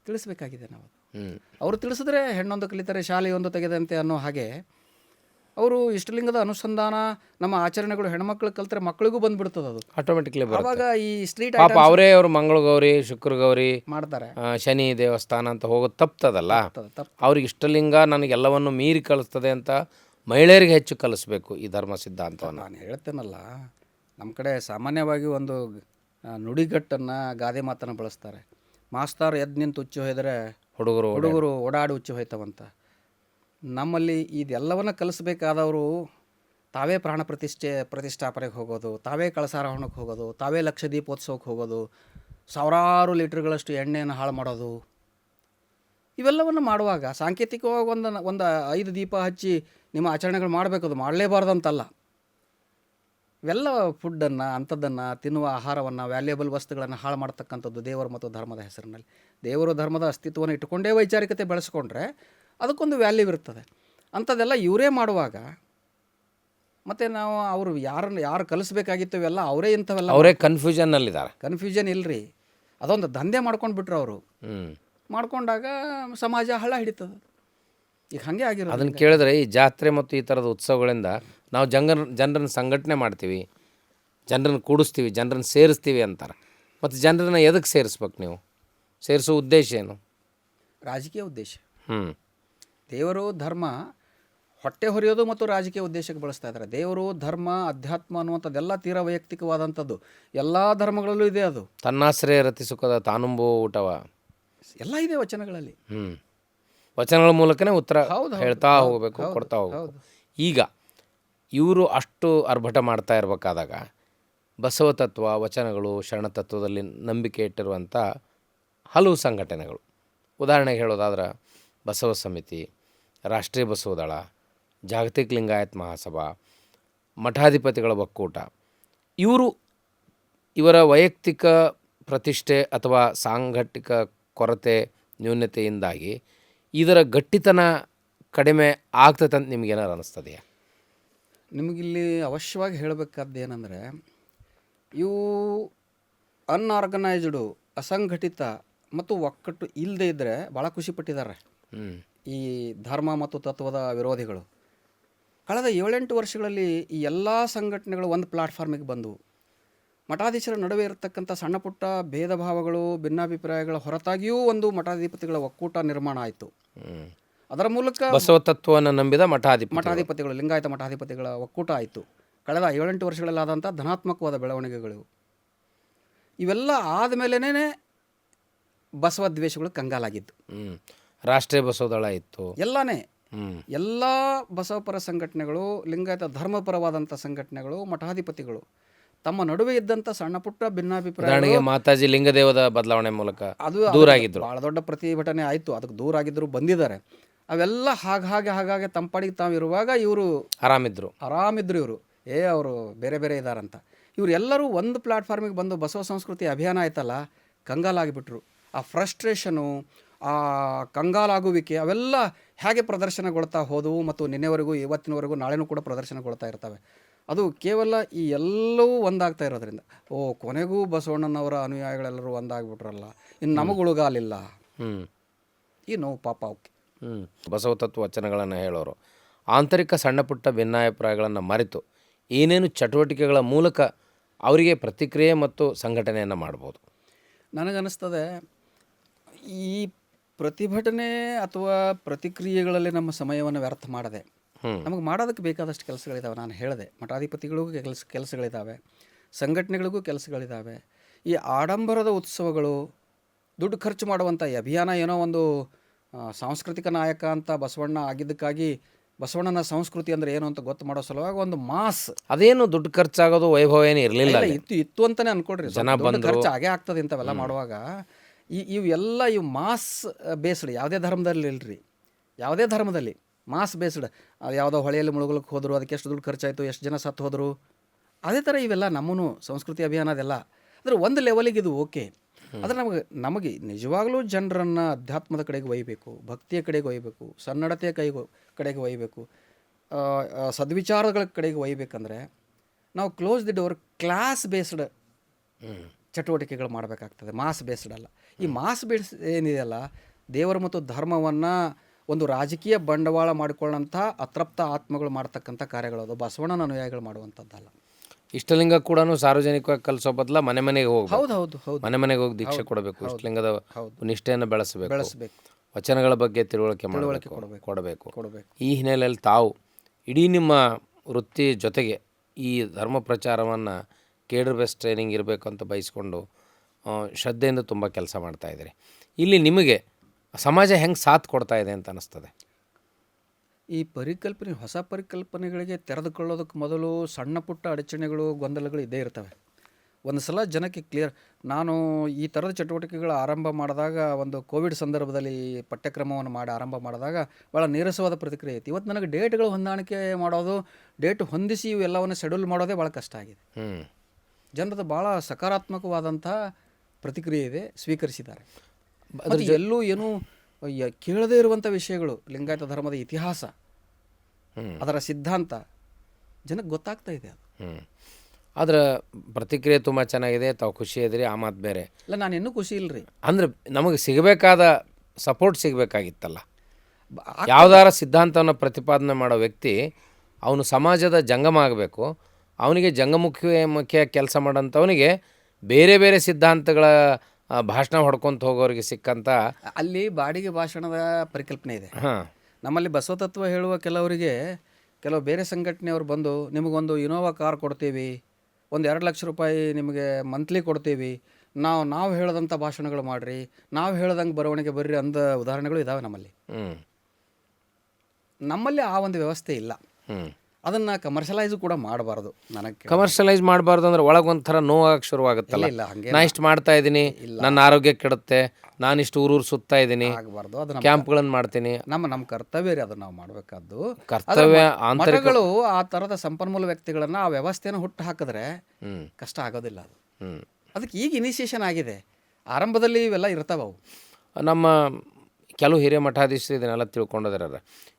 ತಿಳಿಸ್ಬೇಕಾಗಿದೆ ನಾವು. ಅವರು ತಿಳಿಸಿದ್ರೆ ಹೆಣ್ಣೊಂದು ಕಲಿತಾರೆ ಶಾಲೆಯೊಂದು ತೆಗೆದಂತೆ ಅನ್ನೋ ಹಾಗೆ ಅವರು ಇಷ್ಟಲಿಂಗದ ಅನುಸಂಧಾನ ನಮ್ಮ ಆಚರಣೆಗಳು ಹೆಣ್ಮಕ್ಳು ಕಲ್ತ್ರೆ ಮಕ್ಕಳಿಗೂ ಬಂದ್ಬಿಡ್ತದೆ. ಅದು ಆಟೋಮೆಟಿಕ್ಲಿ ಅವಾಗ ಈ ಸ್ಟ್ರೀಟ್ ಅವರೇ ಅವರು ಮಂಗಳ ಗೌರಿ, ಶುಕ್ರ ಗೌರಿ ಮಾಡ್ತಾರೆ, ಶನಿ ದೇವಸ್ಥಾನ ಅಂತ ಹೋಗೋದು ತಪ್ತದಲ್ಲ. ಅವ್ರಿಗೆ ಇಷ್ಟಲಿಂಗ ನನಗೆಲ್ಲವನ್ನು ಮೀರಿ ಕಲಿಸ್ತದೆ ಅಂತ ಮಹಿಳೆಯರಿಗೆ ಹೆಚ್ಚು ಕಲಿಸ್ಬೇಕು ಈ ಧರ್ಮ ಸಿದ್ಧಾಂತವನ್ನು. ನಾನು ಹೇಳ್ತೇನಲ್ಲ, ನಮ್ಮ ಕಡೆ ಸಾಮಾನ್ಯವಾಗಿ ಒಂದು ನುಡಿಗಟ್ಟನ್ನು, ಗಾದೆ ಮಾತನ್ನು ಬಳಸ್ತಾರೆ. ಮಾಸ್ತಾರು ಎದ್ದು ನಿಂತು ಹುಚ್ಚು ಹೋದರೆ ಹುಡುಗರು ಓಡಾಡಿ ಹುಚ್ಚು ಹೋಯ್ತವಂತ. ನಮ್ಮಲ್ಲಿ ಇದೆಲ್ಲವನ್ನು ಕಲಿಸ್ಬೇಕಾದವರು ತಾವೇ ಪ್ರಾಣ ಪ್ರತಿಷ್ಠಾಪನೆಗೆ ಹೋಗೋದು, ತಾವೇ ಕಳಸಾರೋಹಣಕ್ಕೆ ಹೋಗೋದು, ತಾವೇ ಲಕ್ಷ ದೀಪೋತ್ಸವಕ್ಕೆ ಹೋಗೋದು, ಸಾವಿರಾರು ಲೀಟ್ರ್ಗಳಷ್ಟು ಎಣ್ಣೆಯನ್ನು ಹಾಳು ಮಾಡೋದು. ಇವೆಲ್ಲವನ್ನು ಮಾಡುವಾಗ ಸಾಂಕೇತಿಕವಾಗಿ ಒಂದು 5 ದೀಪ ಹಚ್ಚಿ ನಿಮ್ಮ ಆಚರಣೆಗಳು ಮಾಡಬೇಕು, ಅದು ಮಾಡಲೇಬಾರ್ದಂತಲ್ಲ. ಇವೆಲ್ಲ ಫುಡ್ಡನ್ನು, ಅಂಥದ್ದನ್ನು, ತಿನ್ನುವ ಆಹಾರವನ್ನು, ವ್ಯಾಲ್ಯೂಯಬಲ್ ವಸ್ತುಗಳನ್ನು ಹಾಳು ಮಾಡ್ತಕ್ಕಂಥದ್ದು ದೇವರು ಮತ್ತು ಧರ್ಮದ ಹೆಸರಿನಲ್ಲಿ. ದೇವರು ಧರ್ಮದ ಅಸ್ತಿತ್ವವನ್ನು ಇಟ್ಟುಕೊಂಡೇ ವೈಚಾರಿಕತೆ ಬೆಳೆಸ್ಕೊಂಡ್ರೆ ಅದಕ್ಕೊಂದು ವ್ಯಾಲ್ಯೂ ಇರ್ತದೆ. ಅಂಥದ್ದೆಲ್ಲ ಇವರೇ ಮಾಡುವಾಗ ಮತ್ತು ನಾವು ಅವರು ಯಾರು ಕಲಿಸ್ಬೇಕಾಗಿತ್ತು ಇವೆಲ್ಲ ಅವರೇ ಇಂಥವೆಲ್ಲ ಅವರೇ ಕನ್ಫ್ಯೂಷನ್ನಲ್ಲಿದ್ದಾರೆ. ಕನ್ಫ್ಯೂಷನ್ ಇಲ್ಲರಿ, ಅದೊಂದು ದಂಧೆ ಮಾಡ್ಕೊಂಡು ಬಿಟ್ರು ಅವರು. ಮಾಡ್ಕೊಂಡಾಗ ಸಮಾಜ ಹಳ್ಳ ಹಿಡಿತದೆ. ಈಗ ಹಾಗೆ ಆಗಿರೋದು. ಅದನ್ನು ಕೇಳಿದ್ರೆ ಈ ಜಾತ್ರೆ ಮತ್ತು ಈ ಥರದ ಉತ್ಸವಗಳಿಂದ ನಾವು ಜನರನ್ನು ಸಂಘಟನೆ ಮಾಡ್ತೀವಿ, ಜನರನ್ನು ಕೂಡಿಸ್ತೀವಿ, ಜನರನ್ನು ಸೇರಿಸ್ತೀವಿ ಅಂತಾರೆ. ಮತ್ತು ಜನರನ್ನು ಎದಕ್ಕೆ ಸೇರಿಸ್ಬೇಕು? ನೀವು ಸೇರಿಸೋ ಉದ್ದೇಶ ಏನು? ರಾಜಕೀಯ ಉದ್ದೇಶ. ದೇವರು ಧರ್ಮ ಹೊಟ್ಟೆ ಹೊರೆಯೋದು ಮತ್ತು ರಾಜಕೀಯ ಉದ್ದೇಶಕ್ಕೆ ಬಳಸ್ತಾ ಇದ್ದಾರೆ. ದೇವರು ಧರ್ಮ ಅಧ್ಯಾತ್ಮ ಅನ್ನುವಂಥದ್ದೆಲ್ಲ ತೀರಾ ವೈಯಕ್ತಿಕವಾದಂಥದ್ದು. ಎಲ್ಲ ಧರ್ಮಗಳಲ್ಲೂ ಇದೆ ಅದು. ತನ್ನಾಶ್ರಯ ರತಿ ಸುಖದ ತಾನುಂಬೋ ಊಟವ ಎಲ್ಲ ಇದೆ ವಚನಗಳಲ್ಲಿ. ವಚನಗಳ ಮೂಲಕನೇ ಉತ್ತರ ಹೇಳ್ತಾ ಹೋಗಬೇಕು, ಕೊಡ್ತಾ ಹೋಗಬೇಕು. ಈಗ ಇವರು ಅಷ್ಟು ಆರ್ಭಟ ಮಾಡ್ತಾ ಇರಬೇಕಾದಾಗ ಬಸವ ತತ್ವ, ವಚನಗಳು, ಶರಣತತ್ವದಲ್ಲಿ ನಂಬಿಕೆ ಇಟ್ಟಿರುವಂಥ ಹಲವು ಸಂಘಟನೆಗಳು, ಉದಾಹರಣೆಗೆ ಹೇಳೋದಾದ್ರೆ ಬಸವ ಸಮಿತಿ, ರಾಷ್ಟ್ರೀಯ ಬಸವದಳ, ಜಾಗತಿಕ ಲಿಂಗಾಯತ್ ಮಹಾಸಭಾ, ಮಠಾಧಿಪತಿಗಳ ಒಕ್ಕೂಟ, ಇವರ ವೈಯಕ್ತಿಕ ಪ್ರತಿಷ್ಠೆ ಅಥವಾ ಸಾಂಘಟಿಕ ಕೊರತೆ, ನ್ಯೂನತೆಯಿಂದಾಗಿ ಇದರ ಗಟ್ಟಿತನ ಕಡಿಮೆ ಆಗ್ತದೆ ಅಂತ ನಿಮಗೇನಾರು ಅನ್ನಿಸ್ತದೆಯಾ? ನಿಮಗಿಲ್ಲಿ ಅವಶ್ಯವಾಗಿ ಹೇಳಬೇಕಾದ್ದು ಏನಂದರೆ, ಇವು ಅನ್ಆರ್ಗನೈಸ್ಡು, ಅಸಂಘಟಿತ ಮತ್ತು ಒಕ್ಕಟ್ಟು ಇಲ್ಲದೇ ಇದ್ದರೆ ಭಾಳ ಖುಷಿಪಟ್ಟಿದ್ದಾರೆ ಈ ಧರ್ಮ ಮತ್ತು ತತ್ವದ ವಿರೋಧಿಗಳು. ಕಳೆದ 7-8 ವರ್ಷಗಳಲ್ಲಿ ಈ ಎಲ್ಲ ಸಂಘಟನೆಗಳು ಒಂದು ಪ್ಲಾಟ್ಫಾರ್ಮಿಗೆ ಬಂದವು. ಮಠಾಧೀಶರ ನಡುವೆ ಇರತಕ್ಕಂಥ ಸಣ್ಣ ಪುಟ್ಟ ಭೇದ ಭಾವಗಳು, ಭಿನ್ನಾಭಿಪ್ರಾಯಗಳ ಹೊರತಾಗಿಯೂ ಒಂದು ಮಠಾಧಿಪತಿಗಳ ಒಕ್ಕೂಟ ನಿರ್ಮಾಣ ಆಯಿತು. ಅದರ ಮೂಲಕ ಬಸವ ತತ್ವವನ್ನು ನಂಬಿದ ಮಠಾಧಿಪತಿಗಳು, ಲಿಂಗಾಯತ ಮಠಾಧಿಪತಿಗಳ ಒಕ್ಕೂಟ ಆಯಿತು. ಕಳೆದ 7-8 ವರ್ಷಗಳಲ್ಲಾದಂಥ ಧನಾತ್ಮಕವಾದ ಬೆಳವಣಿಗೆಗಳು. ಇವೆಲ್ಲ ಆದಮೇಲೆ ಬಸವದ್ವೇಷಗಳು ಕಂಗಾಲಾಗಿದ್ದು. ರಾಷ್ಟ್ರೀಯ ಬಸವದಳ ಇತ್ತು, ಎಲ್ಲನೇ ಎಲ್ಲ ಬಸವಪರ ಸಂಘಟನೆಗಳು, ಲಿಂಗಾಯತ ಧರ್ಮಪರವಾದಂಥ ಸಂಘಟನೆಗಳು, ಮಠಾಧಿಪತಿಗಳು ತಮ್ಮ ನಡುವೆ ಇದ್ದಂಥ ಸಣ್ಣ ಪುಟ್ಟ ಭಿನ್ನಾಭಿಪ್ರಾಯ, ಮಾತಾಜಿ ಲಿಂಗದೇವದ ಬದಲಾವಣೆ ಮೂಲಕ ಅದು ದೂರಾಗಿದ್ದರು. ಭಾಳ ದೊಡ್ಡ ಪ್ರತಿಭಟನೆ ಆಯಿತು, ಅದಕ್ಕೆ ದೂರಾಗಿದ್ದರು, ಬಂದಿದ್ದಾರೆ. ಅವೆಲ್ಲ ಹಾಗಾಗಿ ತಂಪಾಡಿಗೆ ತಾವಿರುವಾಗ ಇವರು ಆರಾಮಿದ್ರು ಇವರು. ಅವರು ಬೇರೆ ಬೇರೆ ಇದ್ದಾರಂತ ಇವರು ಎಲ್ಲರೂ ಒಂದು ಪ್ಲಾಟ್ಫಾರ್ಮಿಗೆ ಬಂದು ಬಸವ ಸಂಸ್ಕೃತಿ ಅಭಿಯಾನ ಆಯ್ತಲ್ಲ, ಕಂಗಾಲಾಗಿಬಿಟ್ರು. ಆ ಫ್ರಸ್ಟ್ರೇಷನು, ಆ ಕಂಗಾಲಾಗುವಿಕೆ ಅವೆಲ್ಲ ಹೇಗೆ ಪ್ರದರ್ಶನಗೊಳ್ತಾ ಹೋದವು ಮತ್ತು ನಿನ್ನೆವರೆಗೂ, ಇವತ್ತಿನವರೆಗೂ, ನಾಳೆನೂ ಕೂಡ ಪ್ರದರ್ಶನಗೊಳ್ತಾ ಇರ್ತವೆ. ಅದು ಕೇವಲ ಈ ಎಲ್ಲವೂ ಒಂದಾಗ್ತಾ ಇರೋದ್ರಿಂದ, ಕೊನೆಗೂ ಬಸವಣ್ಣನವರ ಅನುಯಾಯಿಗಳೆಲ್ಲರೂ ಒಂದಾಗ್ಬಿಟ್ರಲ್ಲ, ಇನ್ನು ನಮಗುಳುಗಾಲಿಲ್ಲ ಈ ನೋವು ಪಾಪ ಅವಕ್ಕೆ. ಬಸವ ತತ್ವ ವಚನಗಳನ್ನು ಹೇಳೋರು ಆಂತರಿಕ ಸಣ್ಣ ಪುಟ್ಟ ಭಿನ್ನಾಭಿಪ್ರಾಯಗಳನ್ನು ಮರೆತು ಏನೇನು ಚಟುವಟಿಕೆಗಳ ಮೂಲಕ ಅವರಿಗೆ ಪ್ರತಿಕ್ರಿಯೆ ಮತ್ತು ಸಂಘಟನೆಯನ್ನು ಮಾಡ್ಬೋದು. ನನಗನ್ನಿಸ್ತದೆ ಈ ಪ್ರತಿಭಟನೆ ಅಥವಾ ಪ್ರತಿಕ್ರಿಯೆಗಳಲ್ಲಿ ನಮ್ಮ ಸಮಯವನ್ನು ವ್ಯರ್ಥ ಮಾಡದೆ ನಮಗೆ ಮಾಡೋದಕ್ಕೆ ಬೇಕಾದಷ್ಟು ಕೆಲಸಗಳಿದ್ದಾವೆ. ನಾನು ಹೇಳಿದೆ, ಮಠಾಧಿಪತಿಗಳಿಗೂ ಕೆಲಸಗಳಿದ್ದಾವೆ, ಸಂಘಟನೆಗಳಿಗೂ ಕೆಲಸಗಳಿದ್ದಾವೆ. ಈ ಆಡಂಬರದ ಉತ್ಸವಗಳು, ದುಡ್ಡು ಖರ್ಚು ಮಾಡುವಂಥ ಈ ಅಭಿಯಾನ ಏನೋ ಒಂದು ಸಾಂಸ್ಕೃತಿಕ ನಾಯಕ ಅಂತ ಬಸವಣ್ಣ ಆಗಿದ್ದಕ್ಕಾಗಿ ಬಸವಣ್ಣನ ಸಂಸ್ಕೃತಿ ಅಂದರೆ ಏನು ಅಂತ ಗೊತ್ತು ಮಾಡೋ ಸಲುವಾಗಿ ಒಂದು ಮಾಸ್, ಅದೇನು ದುಡ್ಡು ಖರ್ಚಾಗೋದು ವೈಭವ ಏನು ಇರಲಿಲ್ಲ, ಇತ್ತು ಅಂತಲೇ ಅನ್ಕೊಡ್ರಿ. ಖರ್ಚು ಆಗೇ ಆಗ್ತದೆ ಇಂಥವೆಲ್ಲ ಮಾಡುವಾಗ. ಇವೆಲ್ಲ ಮಾಸ್ ಬೇಸ್ಡ್, ಯಾವುದೇ ಧರ್ಮದಲ್ಲಿ ಇಲ್ರಿ, ಯಾವುದೇ ಧರ್ಮದಲ್ಲಿ ಮಾಸ್ ಬೇಸ್ಡ್. ಯಾವುದೋ ಹೊಳೆಯಲ್ಲಿ ಮುಳುಗಲಿಕ್ಕೆ ಹೋದರು, ಅದಕ್ಕೆ ಎಷ್ಟು ದುಡ್ಡು ಖರ್ಚಾಯಿತು, ಎಷ್ಟು ಜನ ಸತ್ತು ಹೋದರು, ಅದೇ ಥರ ಇವೆಲ್ಲ ನಮ್ಮೂ ಸಂಸ್ಕೃತಿ ಅಭಿಯಾನ ಅದೆಲ್ಲ. ಅಂದರೆ ಒಂದು ಲೆವೆಲಿಗೆ ಇದು ಓಕೆ. ಆದರೆ ನಮಗೆ ನಿಜವಾಗಲೂ ಜನರನ್ನು ಅಧ್ಯಾತ್ಮದ ಕಡೆಗೆ ಒಯ್ಯಬೇಕು, ಭಕ್ತಿಯ ಕಡೆಗೆ ಒಯ್ಯಬೇಕು, ಸನ್ನಡತೆಯ ಕಡೆಗೆ ಒಯ್ಯಬೇಕು, ಸದ್ವಿಚಾರಗಳ ಕಡೆಗೆ ಒಯ್ಯಬೇಕಂದ್ರೆ ನಾವು close the door, class based ಚಟುವಟಿಕೆಗಳು ಮಾಡಬೇಕಾಗ್ತದೆ, ಮಾಸ್ ಬೇಸ್ಡ್ ಅಲ್ಲ. ಈ ಮಾಸ್ ಬೇಸ್ಡ್ ಏನಿದೆಯಲ್ಲ, ದೇವರ ಮತ್ತು ಧರ್ಮವನ್ನು ಒಂದು ರಾಜಕೀಯ ಬಂಡವಾಳ ಮಾಡಿಕೊಳ್ಳೋಂಥ ಅತೃಪ್ತ ಆತ್ಮಗಳು ಮಾಡ್ತಕ್ಕಂಥ ಕಾರ್ಯಗಳು, ಅದು ಬಸವಣ್ಣನ ಅನುಯಾಯಿಗಳು ಮಾಡುವಂಥದ್ದಲ್ಲ. ಇಷ್ಟಲಿಂಗ ಕೂಡ ಸಾರ್ವಜನಿಕವಾಗಿ ಕಲಿಸೋ ಬದಲ ಮನೆಗೆ ಹೋಗಿ, ಹೌದು, ಮನೆಗೆ ಹೋಗಿ ದೀಕ್ಷೆ ಕೊಡಬೇಕು, ಇಷ್ಟಲಿಂಗದ ನಿಷ್ಠೆಯನ್ನು ಬೆಳೆಸಬೇಕು, ವಚನಗಳ ಬಗ್ಗೆ ತಿಳುವಳಿಕೆ ಕೊಡಬೇಕು. ಈ ಹಿನ್ನೆಲೆಯಲ್ಲಿ ತಾವು ಇಡೀ ನಿಮ್ಮ ವೃತ್ತಿ ಜೊತೆಗೆ ಈ ಧರ್ಮ ಪ್ರಚಾರವನ್ನು ಕೇಡರ್ ಬೇಸ್ ಟ್ರೈನಿಂಗ್ ಇರಬೇಕು ಅಂತ ಬಯಸ್ಕೊಂಡು ಶ್ರದ್ಧೆಯಿಂದ ತುಂಬ ಕೆಲಸ ಮಾಡ್ತಾಯಿದ್ದೀರಿ. ಇಲ್ಲಿ ನಿಮಗೆ ಸಮಾಜ ಹೆಂಗೆ ಸಾಥ್ ಕೊಡ್ತಾ ಇದೆ ಅಂತ ಅನ್ನಿಸ್ತದೆ? ಈ ಪರಿಕಲ್ಪನೆ, ಹೊಸ ಪರಿಕಲ್ಪನೆಗಳಿಗೆ ತೆರೆದುಕೊಳ್ಳೋದಕ್ಕೆ ಮೊದಲು ಸಣ್ಣ ಪುಟ್ಟ ಅಡಚಣೆಗಳು, ಗೊಂದಲಗಳು ಇದ್ದೇ ಇರ್ತವೆ. ಒಂದು ಸಲ ಜನಕ್ಕೆ ಕ್ಲಿಯರ್, ನಾನು ಈ ಥರದ ಚಟುವಟಿಕೆಗಳು ಆರಂಭ ಮಾಡಿದಾಗ, ಒಂದು ಕೋವಿಡ್ ಸಂದರ್ಭದಲ್ಲಿ ಪಠ್ಯಕ್ರಮವನ್ನು ಮಾಡಿ ಆರಂಭ ಮಾಡಿದಾಗ ಭಾಳ ನೀರಸವಾದ ಪ್ರತಿಕ್ರಿಯೆ ಇತ್ತು. ಇವತ್ತು ನನಗೆ ಡೇಟ್ಗಳು ಹೊಂದಾಣಿಕೆ ಮಾಡೋದು, ಡೇಟ್ ಹೊಂದಿಸಿ ಇವೆಲ್ಲವನ್ನು ಶೆಡ್ಯೂಲ್ ಮಾಡೋದೇ ಭಾಳ ಕಷ್ಟ ಆಗಿದೆ. ಜನರದ್ದು ಭಾಳ ಸಕಾರಾತ್ಮಕವಾದಂಥ ಪ್ರತಿಕ್ರಿಯೆ ಇದೆ, ಸ್ವೀಕರಿಸಿದ್ದಾರೆ. ಮತ್ತು ಎಲ್ಲೂ ಏನೂ ಕೇಳದೇ ಇರುವಂಥ ವಿಷಯಗಳು, ಲಿಂಗಾಯತ ಧರ್ಮದ ಇತಿಹಾಸ, ಅದರ ಸಿದ್ಧಾಂತ ಜನಕ್ಕೆ ಗೊತ್ತಾಗ್ತಾ ಇದೆ. ಅದು ಆದ್ರೆ ಪ್ರತಿಕ್ರಿಯೆ ತುಂಬ ಚೆನ್ನಾಗಿದೆ, ತಾವು ಖುಷಿ ಇದ್ರಿ, ಆ ಮಾತು ಬೇರೆ. ಇಲ್ಲ, ನಾನು ಇನ್ನೂ ಖುಷಿ ಇಲ್ಲರಿ. ಅಂದರೆ ನಮಗೆ ಸಿಗಬೇಕಾದ ಸಪೋರ್ಟ್ ಸಿಗಬೇಕಾಗಿತ್ತಲ್ಲ. ಯಾವುದಾರ ಸಿದ್ಧಾಂತವನ್ನು ಪ್ರತಿಪಾದನೆ ಮಾಡೋ ವ್ಯಕ್ತಿ ಅವನು ಸಮಾಜದ ಜಂಗಮ ಆಗಬೇಕು. ಅವನಿಗೆ ಮುಖ್ಯ ಕೆಲಸ ಮಾಡೋಂಥವನಿಗೆ ಬೇರೆ ಬೇರೆ ಸಿದ್ಧಾಂತಗಳ ಭಾಷಣ ಹೊಡ್ಕೊಂತ ಹೋಗೋರಿಗೆ ಸಿಕ್ಕಂಥ ಅಲ್ಲಿ ಬಾಡಿಗೆ ಭಾಷಣದ ಪರಿಕಲ್ಪನೆ ಇದೆ. ನಮ್ಮಲ್ಲಿ ಬಸವತತ್ವ ಹೇಳುವ ಕೆಲವರಿಗೆ, ಕೆಲವು ಬೇರೆ ಸಂಘಟನೆಯವರು ಬಂದು, ನಿಮಗೊಂದು ಇನೋವಾ ಕಾರ್ ಕೊಡ್ತೀವಿ, ಒಂದು 2 ಲಕ್ಷ ರೂಪಾಯಿ ನಿಮಗೆ ಮಂತ್ಲಿ ಕೊಡ್ತೀವಿ, ನಾವು ಹೇಳದಂಥ ಭಾಷಣಗಳು ಮಾಡಿರಿ, ನಾವು ಹೇಳ್ದಂಗೆ ಬರವಣಿಗೆ ಬರ್ರಿ ಅಂದ ಉದಾಹರಣೆಗಳು ಇದ್ದಾವೆ ನಮ್ಮಲ್ಲಿ. ನಮ್ಮಲ್ಲಿ ಆ ಒಂದು ವ್ಯವಸ್ಥೆ ಇಲ್ಲ. ಅದನ್ನು ಕಮರ್ಷಿಯಲೈಸ್ ಕೂಡ ಮಾಡಬಾರ್ದು. ನನಗೆ ಕಮರ್ಷಿಯಲೈಸ್ ಮಾಡಬಾರ್ದು ಅಂದ್ರೆ ಒಳಗೊಂಥರ ನೋವಾಗಕ್ಕೆ ಶುರುವಾಗುತ್ತಲ್ಲ. ಇಲ್ಲ, ಹಾಗೆ ನಾ ಇಷ್ಟು ಮಾಡ್ತಾ ಇದ್ದೀನಿ, ನನ್ನ ಆರೋಗ್ಯ ಕೆಡುತ್ತೆ, ನಾನಿಷ್ಟು ಊರೂರು ಸುತ್ತಾ ಇದ್ದೀನಿ, ಆಗಬಾರ್ದು. ಅದು ಕ್ಯಾಂಪ್ಗಳನ್ನು ಮಾಡ್ತೀನಿ, ನಮ್ಮ ಕರ್ತವ್ಯ ರೀ, ಅದನ್ನು ನಾವು ಮಾಡಬೇಕಾದ್ದು ಕರ್ತವ್ಯ. ಮಠಗಳು ಆ ಥರದ ಸಂಪನ್ಮೂಲ ವ್ಯಕ್ತಿಗಳನ್ನು, ಆ ವ್ಯವಸ್ಥೆಯನ್ನು ಹುಟ್ಟು ಹಾಕಿದ್ರೆ ಕಷ್ಟ ಆಗೋದಿಲ್ಲ. ಅದು ಅದಕ್ಕೆ ಈಗ ಇನಿಷಿಯೇಷನ್ ಆಗಿದೆ. ಆರಂಭದಲ್ಲಿ ಇವೆಲ್ಲ ಇರ್ತಾವೆ. ಅವು ನಮ್ಮ ಕೆಲವು ಹಿರಿಯ ಮಠಾಧೀಶರು ಇದನ್ನೆಲ್ಲ ತಿಳ್ಕೊಂಡಿದ್ದಾರೆ.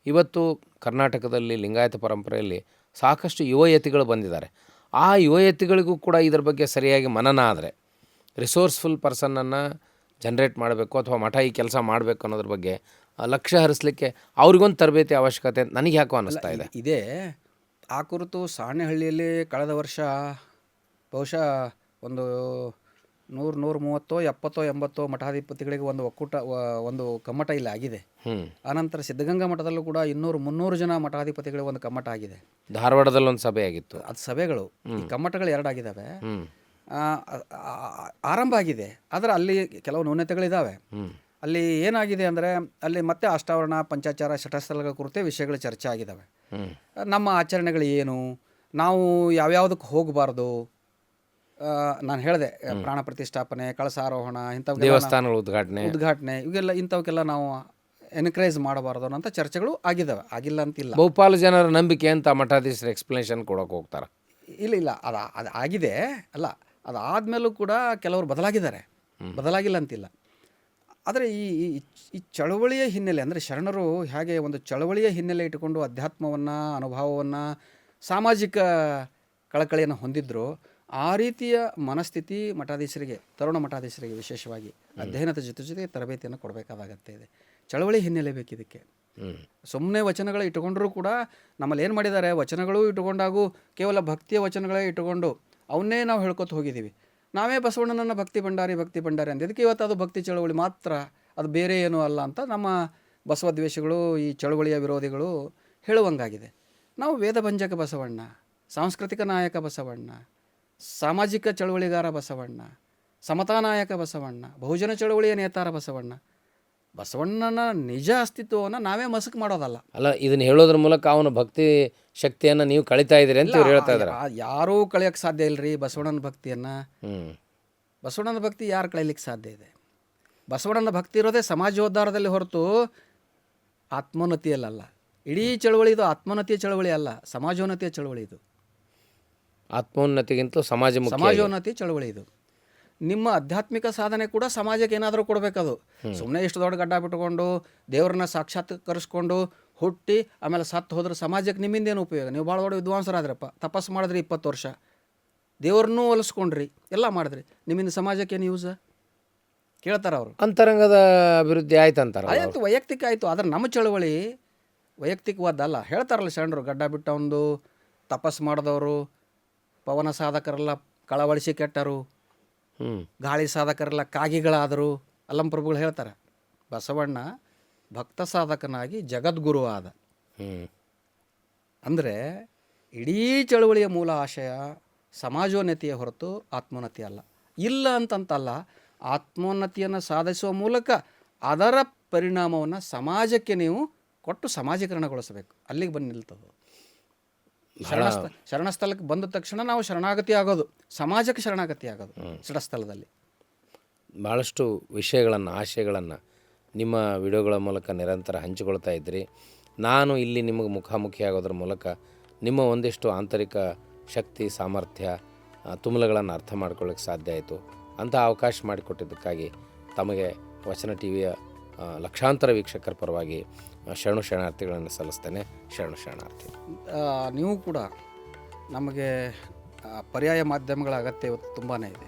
ಇವತ್ತು ಕರ್ನಾಟಕದಲ್ಲಿ ಲಿಂಗಾಯತ ಪರಂಪರೆಯಲ್ಲಿ ಸಾಕಷ್ಟು ಯುವಯತಿಗಳು ಬಂದಿದ್ದಾರೆ. ಆ ಯುವಯತಿಗಳಿಗೂ ಕೂಡ ಇದರ ಬಗ್ಗೆ ಸರಿಯಾಗಿ ಮನನ ಆದರೆ, ರಿಸೋರ್ಸ್ಫುಲ್ ಪರ್ಸನ್ನನ್ನು ಜನ್ರೇಟ್ ಮಾಡಬೇಕು ಅಥವಾ ಮಠ ಈ ಕೆಲಸ ಮಾಡಬೇಕು ಅನ್ನೋದ್ರ ಬಗ್ಗೆ ಲಕ್ಷ್ಯ ಹರಿಸಲಿಕ್ಕೆ ಅವ್ರಿಗೊಂದು ತರಬೇತಿ ಅವಶ್ಯಕತೆ ನನಗೆ ಯಾಕೋ ಅನ್ನಿಸ್ತಾ ಇದೆ. ಆ ಕುರಿತು ಸಾಣೆಹಳ್ಳಿಯಲ್ಲಿ ಕಳೆದ ವರ್ಷ ಬಹುಶಃ ಒಂದು 130, 70, 80 ಮಠಾಧಿಪತಿಗಳಿಗೆ ಒಂದು ಒಕ್ಕೂಟ, ಒಂದು ಕಮ್ಮಟ ಇಲ್ಲಿ ಆಗಿದೆ. ಆನಂತರ ಸಿದ್ಧಗಂಗಾ ಮಠದಲ್ಲೂ ಕೂಡ 200-300 ಜನ ಮಠಾಧಿಪತಿಗಳಿಗೆ ಒಂದು ಕಮ್ಮಟ ಆಗಿದೆ. ಧಾರವಾಡದಲ್ಲಿ ಒಂದು ಸಭೆ ಆಗಿತ್ತು. ಅದು ಸಭೆಗಳು, ಈ ಕಮ್ಮಟಗಳು 2 ಆಗಿದ್ದಾವೆ. ಆರಂಭ ಆಗಿದೆ. ಆದರೆ ಅಲ್ಲಿ ಕೆಲವು ನ್ಯೂನತೆಗಳಿದ್ದಾವೆ. ಅಲ್ಲಿ ಏನಾಗಿದೆ ಅಂದರೆ, ಅಲ್ಲಿ ಮತ್ತೆ ಅಷ್ಟಾವರಣ, ಪಂಚಾಚಾರ, ಶಟಸ್ಥಲಗಳ ಕುರಿತೇ ವಿಷಯಗಳು ಚರ್ಚೆ ಆಗಿದ್ದಾವೆ. ನಮ್ಮ ಆಚರಣೆಗಳು ಏನು, ನಾವು ಯಾವ್ಯಾವುದಕ್ಕೆ ಹೋಗಬಾರ್ದು, ನಾನು ಹೇಳಿದೆ, ಪ್ರಾಣ ಪ್ರತಿಷ್ಠಾಪನೆ, ಕಳಸಾರೋಹಣ, ಇಂಥವು ದೇವಸ್ಥಾನಗಳ ಉದ್ಘಾಟನೆ ಇವೆಲ್ಲ, ಇಂಥವಕ್ಕೆಲ್ಲ ನಾವು ಎನ್ಕರೇಜ್ ಮಾಡಬಾರ್ದು ಅನ್ನೋಂಥ ಚರ್ಚೆಗಳು ಆಗಿದ್ದಾವೆ. ಆಗಿಲ್ಲ ಅಂತಿಲ್ಲ. ಬಹುಪಾಲು ಜನರ ನಂಬಿಕೆ ಅಂತ ಮಠಾಧೀಶರು ಎಕ್ಸ್ಪ್ಲನೇಷನ್ ಕೊಡೋಕೆ ಹೋಗ್ತಾರೆ. ಇಲ್ಲ, ಅದು ಆಗಿದೆ ಅಲ್ಲ, ಅದಾದಮೇಲೂ ಕೂಡ ಕೆಲವರು ಬದಲಾಗಿದ್ದಾರೆ, ಬದಲಾಗಿಲ್ಲ ಅಂತಿಲ್ಲ. ಆದರೆ ಈ ಚಳವಳಿಯ ಹಿನ್ನೆಲೆ, ಅಂದರೆ ಶರಣರು ಹೇಗೆ ಒಂದು ಚಳವಳಿಯ ಹಿನ್ನೆಲೆ ಇಟ್ಟುಕೊಂಡು ಅಧ್ಯಾತ್ಮವನ್ನು, ಅನುಭವವನ್ನು, ಸಾಮಾಜಿಕ ಕಳಕಳಿಯನ್ನು ಹೊಂದಿದ್ರು, ಆ ರೀತಿಯ ಮನಸ್ಥಿತಿ ಮಠಾಧೀಶರಿಗೆ, ತರುಣ ಮಠಾಧೀಶರಿಗೆ ವಿಶೇಷವಾಗಿ ಅಧ್ಯಯನದ ಜೊತೆ ತರಬೇತಿಯನ್ನು ಕೊಡಬೇಕಾದ ಅಗತ್ಯ ಇದೆ. ಚಳವಳಿ ಹಿನ್ನೆಲೆ ಬೇಕು ಇದಕ್ಕೆ. ಸುಮ್ಮನೆ ವಚನಗಳು ಇಟ್ಟುಕೊಂಡ್ರೂ ಕೂಡ ನಮ್ಮಲ್ಲಿ ಏನು ಮಾಡಿದ್ದಾರೆ, ವಚನಗಳು ಇಟ್ಟುಕೊಂಡಾಗೂ ಕೇವಲ ಭಕ್ತಿಯ ವಚನಗಳೇ ಇಟ್ಟುಕೊಂಡು ಅವನ್ನೇ ನಾವು ಹೇಳ್ಕೊತ ಹೋಗಿದ್ದೀವಿ. ನಾವೇ ಬಸವಣ್ಣನನ್ನು ಭಕ್ತಿ ಭಂಡಾರಿ ಅಂದಿದ್ದಕ್ಕೆ ಇವತ್ತು ಅದು ಭಕ್ತಿ ಚಳವಳಿ ಮಾತ್ರ, ಅದು ಬೇರೆ ಏನೂ ಅಲ್ಲ ಅಂತ ನಮ್ಮ ಬಸವದ್ವೇಷಗಳು, ಈ ಚಳವಳಿಯ ವಿರೋಧಿಗಳು ಹೇಳುವಂಗಾಗಿದೆ. ನಾವು ವೇದಭಂಜಕ ಬಸವಣ್ಣ, ಸಾಂಸ್ಕೃತಿಕ ನಾಯಕ ಬಸವಣ್ಣ, ಸಾಮಾಜಿಕ ಚಳವಳಿಗಾರ ಬಸವಣ್ಣ, ಸಮತಾ ನಾಯಕ ಬಸವಣ್ಣ, ಬಹುಜನ ಚಳವಳಿಯ ನೇತಾರ ಬಸವಣ್ಣನ ನಿಜ ಅಸ್ತಿತ್ವವನ್ನು ನಾವೇ ಮಸಕು ಮಾಡೋದಲ್ಲ. ಅಲ್ಲ, ಇದನ್ನು ಹೇಳೋದ್ರ ಮೂಲಕ ಅವನ ಭಕ್ತಿ ಶಕ್ತಿಯನ್ನು ನೀವು ಕಳೀತಾ ಇದ್ದೀರಿ ಅಂತ ಇವ್ರು ಹೇಳ್ತಾ ಇದ್ದಾರೆ. ಯಾರೂ ಕಳಿಯೋಕ್ಕೆ ಸಾಧ್ಯ ಇಲ್ಲರಿ ಬಸವಣ್ಣನ ಭಕ್ತಿಯನ್ನು. ಬಸವಣ್ಣನ ಭಕ್ತಿ ಯಾರು ಕಳೀಲಿಕ್ಕೆ ಸಾಧ್ಯ ಇದೆ? ಬಸವಣ್ಣನ ಭಕ್ತಿ ಇರೋದೇ ಸಮಾಜೋದ್ಧಾರದಲ್ಲಿ ಹೊರತು ಆತ್ಮೋನ್ನತಿಯಲ್ಲ. ಇಡೀ ಚಳವಳಿ ಇದು ಆತ್ಮೋನ್ನತಿಯ ಚಳವಳಿ ಅಲ್ಲ, ಸಮಾಜೋನ್ನತಿಯ ಚಳವಳಿ ಇದು. ಆತ್ಮೋನ್ನತಿಗಿಂತ ಸಮಾಜೋನ್ನತಿ ಚಳವಳಿ ಇದು. ನಿಮ್ಮ ಆಧ್ಯಾತ್ಮಿಕ ಸಾಧನೆ ಕೂಡ ಸಮಾಜಕ್ಕೆ ಏನಾದರೂ ಕೊಡಬೇಕದು. ಸುಮ್ಮನೆ ಇಷ್ಟು ದೊಡ್ಡ ಗಡ್ಡ ಬಿಟ್ಟುಕೊಂಡು ದೇವ್ರನ್ನ ಸಾಕ್ಷಾತ್ಕರಿಸ್ಕೊಂಡು ಹುಟ್ಟಿ ಆಮೇಲೆ ಸತ್ತು ಹೋದ್ರೆ ಸಮಾಜಕ್ಕೆ ನಿಮ್ಮಿಂದ ಏನು ಉಪಯೋಗ? ನೀವು ಭಾಳ ದೊಡ್ಡ ವಿದ್ವಾಂಸರಾದ್ರಪ್ಪ, ತಪಸ್ಸು ಮಾಡಿದ್ರಿ 20 ವರ್ಷ, ದೇವ್ರನ್ನೂ ಒಲಿಸ್ಕೊಂಡ್ರಿ, ಎಲ್ಲ ಮಾಡಿದ್ರಿ, ನಿಮ್ಮಿಂದ ಸಮಾಜಕ್ಕೆ ಏನು ಯೂಸ್ ಕೇಳ್ತಾರೆ ಅವರು. ಅಂತರಂಗದ ಅಭಿವೃದ್ಧಿ ಆಯ್ತು ಅಂತಾರೆ. ಆಯಿತು, ವೈಯಕ್ತಿಕ ಆಯಿತು. ಆದರೆ ನಮ್ಮ ಚಳವಳಿ ವೈಯಕ್ತಿಕವಾದಲ್ಲ. ಹೇಳ್ತಾರಲ್ಲ ಶರಣರು, ಗಡ್ಡ ಬಿಟ್ಟವೊಂದು ತಪಸ್ಸು ಮಾಡಿದವರು, ಪವನ ಸಾಧಕರೆಲ್ಲ ಕಳವಳಿಸಿ ಕೆಟ್ಟರು, ಗಾಳಿ ಸಾಧಕರೆಲ್ಲ ಕಾಗಿಗಳಾದರು, ಅಲ್ಲಂಪ್ರಭುಗಳು ಹೇಳ್ತಾರೆ. ಬಸವಣ್ಣ ಭಕ್ತ ಸಾಧಕನಾಗಿ ಜಗದ್ಗುರು ಆದ. ಅಂದರೆ ಇಡೀ ಚಳವಳಿಯ ಮೂಲ ಆಶಯ ಸಮಾಜೋನ್ನತಿಯ ಹೊರತು ಆತ್ಮೋನ್ನತಿ ಅಲ್ಲ. ಇಲ್ಲ ಅಂತಂತಲ್ಲ, ಆತ್ಮೋನ್ನತಿಯನ್ನು ಸಾಧಿಸುವ ಮೂಲಕ ಅದರ ಪರಿಣಾಮವನ್ನು ಸಮಾಜಕ್ಕೆ ನೀವು ಕೊಟ್ಟು ಸಮಾಜೀಕರಣಗೊಳಿಸಬೇಕು. ಅಲ್ಲಿಗೆ ಬಂದು ನಿಲ್ತದೆ. ಶರಣಸ್ಥಳಕ್ಕೆ ಬಂದ ತಕ್ಷಣ ನಾವು ಶರಣಾಗತಿ ಆಗೋದು, ಸಮಾಜಕ್ಕೆ ಶರಣಾಗತಿ ಆಗೋದು ಶರಣಸ್ಥಳದಲ್ಲಿ. ಭಾಳಷ್ಟು ವಿಷಯಗಳನ್ನು, ಆಶಯಗಳನ್ನು ನಿಮ್ಮ ವಿಡಿಯೋಗಳ ಮೂಲಕ ನಿರಂತರ ಹಂಚಿಕೊಳ್ತಾ ಇದ್ರಿ. ನಾನು ಇಲ್ಲಿ ನಿಮಗೆ ಮುಖಾಮುಖಿ ಆಗೋದ್ರ ಮೂಲಕ ನಿಮ್ಮ ಒಂದಿಷ್ಟು ಆಂತರಿಕ ಶಕ್ತಿ, ಸಾಮರ್ಥ್ಯ, ತುಮಲಗಳನ್ನು ಅರ್ಥ ಮಾಡ್ಕೊಳ್ಳೋಕ್ಕೆ ಸಾಧ್ಯ ಆಯಿತು. ಅಂಥ ಅವಕಾಶ ಮಾಡಿಕೊಟ್ಟಿದ್ದಕ್ಕಾಗಿ ತಮಗೆ ವಚನ ಟಿ ವಿಯ ಲಕ್ಷಾಂತರ ವೀಕ್ಷಕರ ಪರವಾಗಿ ಶರಣಾರ್ಥಿಗಳನ್ನು ಸಲ್ಲಿಸ್ತೇನೆ. ಶರಣಾರ್ಥಿ. ನೀವು ಕೂಡ ನಮಗೆ ಪರ್ಯಾಯ ಮಾಧ್ಯಮಗಳ ಅಗತ್ಯ ಇವತ್ತು ತುಂಬಾ ಇದೆ.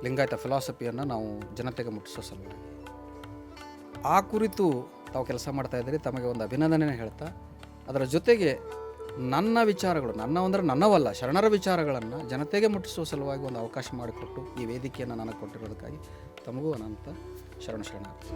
ಲಿಂಗಾಯತ ಫಿಲಾಸಫಿಯನ್ನು ನಾವು ಜನತೆಗೆ ಮುಟ್ಟಿಸೋ ಸಲುವಾಗಿ ಆ ಕುರಿತು ತಾವು ಕೆಲಸ ಮಾಡ್ತಾಯಿದ್ದೀರಿ. ತಮಗೆ ಒಂದು ಅಭಿನಂದನೆ ಹೇಳ್ತಾ, ಅದರ ಜೊತೆಗೆ ನನ್ನ ವಿಚಾರಗಳು, ನನ್ನವಲ್ಲ ಶರಣರ ವಿಚಾರಗಳನ್ನು ಜನತೆಗೆ ಮುಟ್ಟಿಸುವ ಸಲುವಾಗಿ ಒಂದು ಅವಕಾಶ ಮಾಡಿಕೊಟ್ಟು ಈ ವೇದಿಕೆಯನ್ನು ನನಗೆ ಕೊಟ್ಟಿರೋದಕ್ಕಾಗಿ ತಮಗೂ ಅನಂತ ಶರಣಾರ್ಥಿ.